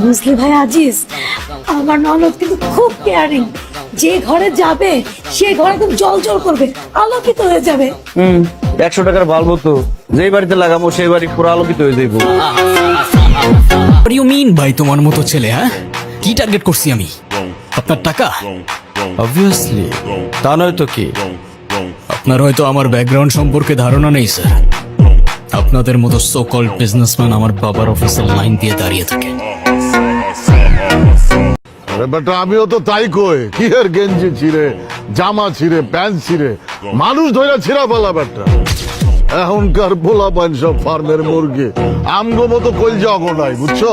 বুঝলি ভাই আজিজ, আমার ননদ কিন্তু খুব কেয়ারিং। যে ঘরে যাবে সে ঘরে একদম জল জল করবে, আলোকিত হয়ে যাবে। 100 টাকার বাল্ব তো যেই বাড়িতে লাগাবো সেই বাড়ি পুরো আলোকিত হয়ে যাইবো। ইউ মিন ভাই তোমার মতো ছেলে? হ্যাঁ, কি টার্গেট করছি আমি? আপনার টাকা? অবভিয়াসলি, তা নয় তো কি? আপনার হয়তো আমার ব্যাকগ্রাউন্ড সম্পর্কে ধারণা নেই স্যার। আপনাদের মতো সো কল্ড বিজনেসম্যান আমার বাবার অফিসের লাইন দিয়ে দাঁড়িয়ে থাকে। আরে বেটা, আমিও তো তাই কই। কি এর গেঞ্জি ছিঁড়ে, জামা ছিঁড়ে, প্যান্ট ছিঁড়ে, মানুষ ধরে ছিঁড়া বলা বেটা। এখনকার পোলা পান সব ফার্মের মুরগি, আমগো মতো কলজা অগনাই, বুঝছো?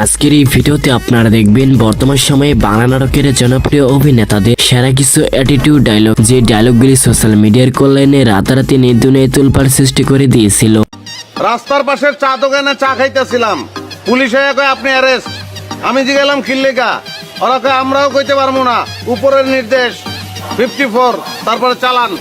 আজকের এই ভিডিওতে আপনারা দেখবেন বর্তমান সময়ে বাংলা নাটকের জনপ্রিয় অভিনেতাদের সেরা কিছু অ্যাটিটিউড ডায়লগ, যে ডায়লগগুলি সোশ্যাল মিডিয়ার কল্যাণে রাতারাতি নির্দুনে তোলপাড় সৃষ্টি করে দিয়েছিল। রাস্তার পাশের চা দোকানে চা খাইতেছিলাম, পুলিশ হয়ে কয় আপনি অ্যারেস্ট। আমি জিজ্ঞালাম খিল্লিকা, ওরা কয় আমরাও কইতে পারবো না, উপরের নির্দেশ 54, তারপরে চালান।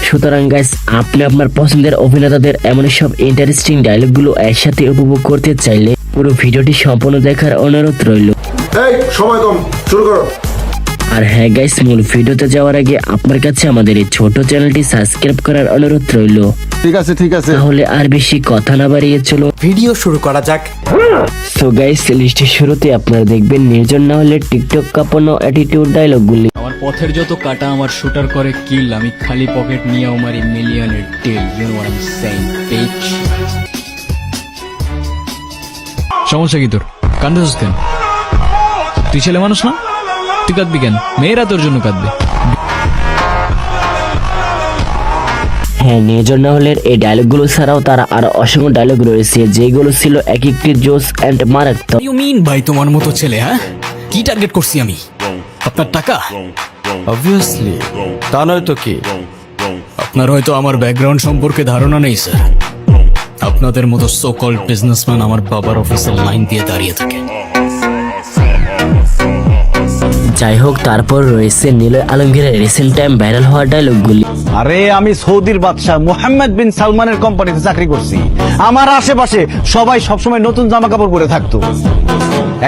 সুতরাং গাইস, আপনি আপনার পছন্দের অভিনেতাদের এমন সব ইন্টারেস্টিং ডায়লগগুলো একসাথে উপভোগ করতে চাইলে পুরো ভিডিওটি সম্পূর্ণ দেখার অনুরোধ রইল। এই সময় কম, শুরু করো। আর হ্যাঁ গাইস, মূল ভিডিওতে যাওয়ার আগে আপনার কাছে আমাদের এই ছোট চ্যানেলটি সাবস্ক্রাইব করার অনুরোধ রইল। ঠিক আছে ঠিক আছে, তাহলে আর বেশি কথা না বাড়িয়ে চলো ভিডিও শুরু করা যাক। সো গাইস, লিস্টের শুরুতে আপনারা দেখবেন নির্জন না হলে টিকটক কাঁপানো অ্যাটিটিউড ডায়লগগুলি। আমার পথের যত কাটা আমার শুটার করে কিল, আমি খালি পকেট নিয়ে আমার মিলিয়নের টেল। You know what I am saying bitch. সমস্যা কি তোর? কান্দাস কেন? তুই ছেলে মানুষ না? তুই কাঁদবি কেন? মেয়েরা তোর জন্য কাঁদবে। হ্যাঁ, নির্জন না হলে এই ডায়লগগুলো ছাড়াও তারা আরো অসংখ্য ডায়লগ রয়েছে যেগুলো ছিল এক একটি জোস এন্ড মারাত্মক। ইউ মিন ভাই তোমার মতো ছেলে? হ্যাঁ, কি টার্গেট করছি আমি? আপনার টাকা? অবভিয়াসলি, তা নয় তো কি? আপনার হয়তো আমার ব্যাকগ্রাউন্ড সম্পর্কে ধারণা নেই স্যার। আপনাদের মতো সো কল্ড বিজনেসম্যান আমার বাবার অফিসের লাইন দিয়ে দাঁড়িয়ে থাকে। যাই হোক, তারপর রয়েছে নিলয় আলমগীরের রিসেন্ট টাইম ভাইরাল হওয়া ডায়লগগুলি। আরে আমি সৌদির বাদশাহ মোহাম্মদ বিন সালমানের কোম্পানিতে চাকরি করছি। আমার আশেপাশে সবাই সবসময় নতুন জামা কাপড় পরে থাকতো।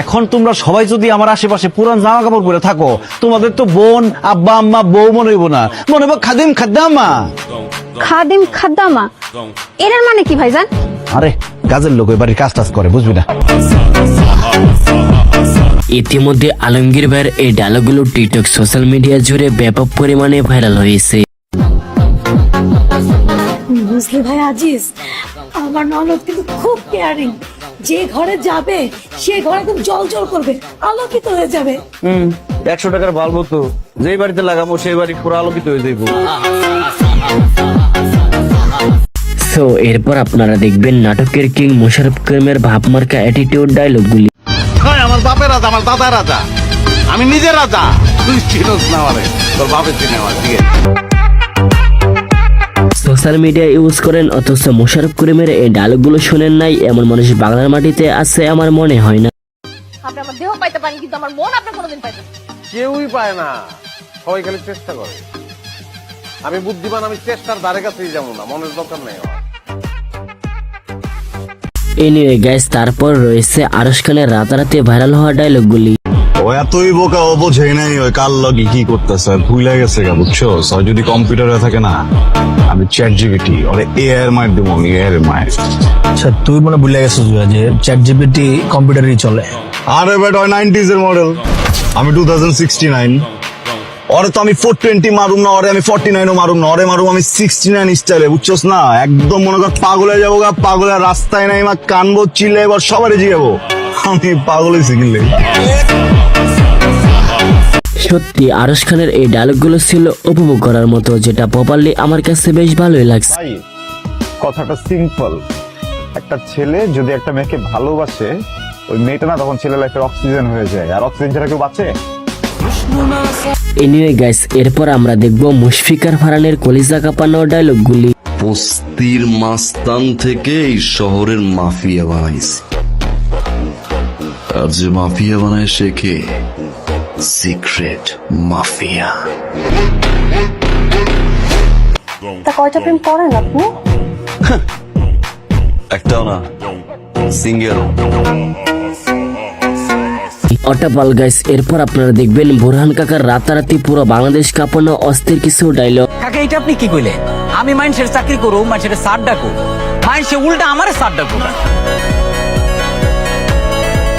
এখন তোমরা সবাই যদি আমার আশেপাশে পুরান জামা কাপড় পরে থাকো, তোমাদের তো বোন, আব্বা, আম্মা, বউ মনে হইব না, মনে হইব খাদিম খাদ্দামা। খাদিম খাদ্দামা এর মানে কি ভাইজান? আরে কাজের লোক ওই বাড়ির কাজ টাজ করে, বুঝবি না। ইতিমধ্যে আলমগীর ভাইয়ের এই ডায়লগগুলো টিকটক সোশ্যাল মিডিয়া জুড়ে ব্যাপক পরিমাণে ভাইরাল হয়েছে। বুঝলি ভাই আজিজ, আমার ননদ কিন্তু খুব কেয়ারিং। যে ঘরে যাবে সে ঘরে একদম জল জল করবে, আলোকিত হয়ে যাবে। 100 টাকার বাল্ব তো যেই বাড়িতে লাগাবো সেই বাড়ি পুরো আলোকিত হয়ে যাইবো। সো এরপর আপনারা দেখবেন নাটকের কিং মোশাররফ করিমের ভাবমার্কা অ্যাটিটিউড ডায়লগগুলি। আমার বাপের রাজা, আমার দাদা রাজা, আমি নিজের রাজা। তুই চিনোস না আমারে, তোর বাপের চিনে আমার। ঠিক আছে, সোশ্যাল মিডিয়া ইউজ করেন অথচ মোশাররফ করিমের এই ডায়লগগুলো শুনেন নাই এমন মানুষ বাংলার মাটিতে আছে আমার মনে হয় না। আপনি আমার দেহ পাইতে পারেন কিন্তু আমার মন আপনি কোনোদিন পাইতে না। কেউই পায় না, সবাই খালি চেষ্টা করে। আমি বুদ্ধিমান, আমি চেষ্টার ধারে কাছেই যাবো না, মনের দরকার নেই আমার। এনিওয়ে গাইস, তারপর রয়েছে আরশ খানের রাতারাতি ভাইরাল হওয়া ডায়লগগুলি। ও এতই বোকা, ও বোঝেই নাই ওই কার লগে কি করতেছে, ভুলে গেছে গা, বুঝছো? সব যদি কম্পিউটারে থাকে না, আমি চ্যাট জিপিটি ওরে এআই মার দেবো, আমি এআই মার। আচ্ছা, তুই মনে ভুলে গেছিস যে চ্যাট জিপিটি কম্পিউটারই চলে। আরে বেট, ওই 90s এর মডেল, আমি 2069। ওরে তো আমি 420 মারুম না, ওরে আমি 49ও মারুম না, ওরে মারুম আমি 69 স্টাইলে, বুঝছোস না? একদম মনে কর পাগল হয়ে যাবো গা, পাগলের রাস্তায় নাই মা, কানবো, চিল্লে, এবার সবারই জিগাবো আমি পাগল হয়েছি কিনলে। সত্যি আরশ খানের এই ডায়লগগুলো ছিল উপভোগ করার মতো, যেটা প্রপারলি আমার কাছে বেশ ভালোই লাগছে। ভাই, কথাটা সিম্পল। একটা ছেলে যদি একটা মেয়েকে ভালোবাসে, ওই মেয়েটা না তখন ছেলে লাইফের অক্সিজেন হয়ে যায়। আর অক্সিজেন ছাড়া কেউ বাঁচে? এনিওয়ে গাইস, এরপর আমরা দেখব মুশফিকার ফারহানের কলিজা কাঁপানো ডায়লগগুলি। বস্তির মাস্তান থেকে এই শহরের মাফিয়া বানাইছে, আর যে মাফিয়া বানায় সে কে? Secret mafia. তা কয়টা প্রেম করেন আপনি? একটাও না, সিঙ্গেল। অটাপাল গাইস, এরপর আপনারা দেখবেন বোরহান কাকার রাতারাতি পুরো বাংলাদেশ কাঁপানো অস্থির কিছু ডায়লগ। কাকা এটা আপনি কি কইলেন? আমি মানুষের চাকরি করু, মানুষের সার ডাকু, মানুষে উল্টা আমারে সার ডাকু।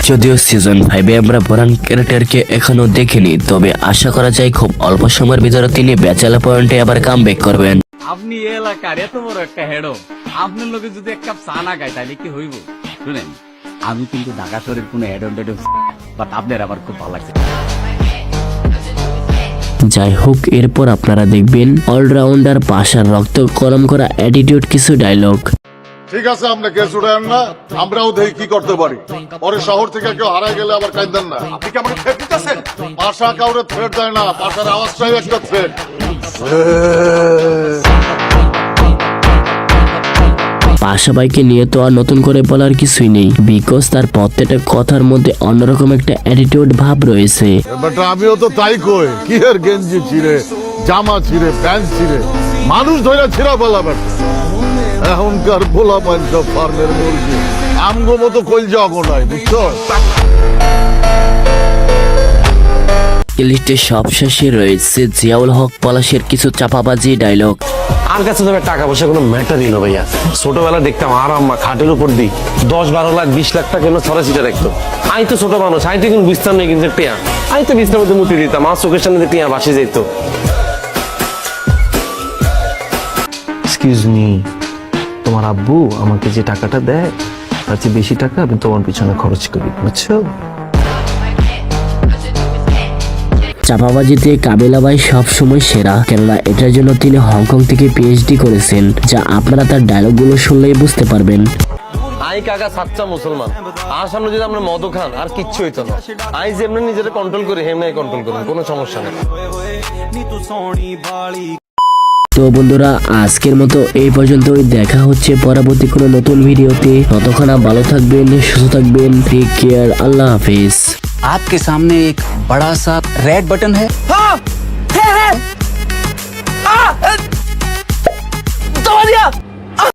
যদিও সিজন 5-এ আমরা বোরহান ক্যারেক্টারকে এখনো দেখিনি, তবে আশা করা যায় খুব অল্প সময়ের ভিতরে তিনি ব্যাচেলর পয়েন্টে আবার কামব্যাক করবেন। আপনি এলাকার এত বড় একটা হেডো, আপনার লোকে যদি এক কাপ চা না খায় তাহলে কি হইব? শুনেন, আমি কিন্তু ঢাকা শহরের কোনো হেডন বাট আপনার আমার খুব ভালো লাগছে। যাই হোক, এরপর আপনারা দেখবেন অলরাউন্ডার পাশার রক্ত গরম করা অ্যাটিটিউড কিছু ডায়লগ। ঠিক আছে, আপনি কেস উঠায়েন না, আমরাও দেখি কি করতে পারি। পরে শহর থেকে কেউ হারাই গেলে আবার কাঁদেন না। আপনি কি আমাকে থ্রেট দিতেছেন? পাশা কাউরে থ্রেট দেয় না, পাশার আওয়াজটাই একটা থ্রেট। পাশা ভাইকে নিয়ে তো আর নতুন করে বলার কিছুই নেই, বিকজ তার প্রত্যেকটা কথার মধ্যে অন্যরকম একটা অ্যাটিটিউড ভাব রয়েছে। বেটা আমিও তো তাই কই, কি এর গেঞ্জি ছিঁড়ে, জামা ছিঁড়ে, প্যান্ট ছিঁড়ে, মানুষ ধরে ছিঁড়া বলা বেটা। এখনকার পোলা পান সব ফার্মের মুরগি, আমগো মতো কলজা অগনায়, বুঝছো? লিস্টে সবশেষে রয়েছে জিয়াউল হক পলাশের কিছু চাপাবাজি ডায়লগ। আমার কাছে তো টাকা পয়সা কোনো ম্যাটারই না ভাইয়া। ছোটবেলা দেখতাম আর আম্মা খাটের উপর দিই 10-12 লাখ 20 লাখ টাকা ছড়াছিটা রাখতো। আমি তো ছোট মানুষ, আমি তো কিন্তু বুঝতাম না কিন্তু টিয়া, আমি তো বিছনার মধ্যে মুতি দিতাম, আমার চোখের সামনে টিয়া ভাসে যেত। এক্সকিউজ মি, তোমার আব্বু আমাকে যে টাকাটা দেয় তার চেয়ে বেশি টাকা আমি তোমার পিছনে খরচ করি, বুঝছো? চাপাবাজিতে কাবিলা ভাই সবসময় সেরা, কেননা এটার জন্য তিনি হংকং থেকে পিএইচডি করেছেন, যা আপনারা তার ডায়লগগুলো শুনলেই বুঝতে পারবেন। আই কাকা সাচ্চা মুসলমান, আর সামনে যদি আমরা মদ খান আর কিচ্ছু হইতো না। আই যেমনি নিজেরা কন্ট্রোল করি হেমনি কন্ট্রোল করুন, কোনো সমস্যা নেই। তো বন্ধুরা, আজকের মতো এই পর্যন্তই, দেখা হচ্ছে পরবর্তী কোনো নতুন ভিডিওতে। ততক্ষণ ভালো থাকবেন, সুস্থ থাকবেন, টেক কেয়ার, আল্লাহ হাফিজ। आपके सामने एक बड़ा सा रेड बटन है। दबा दिया।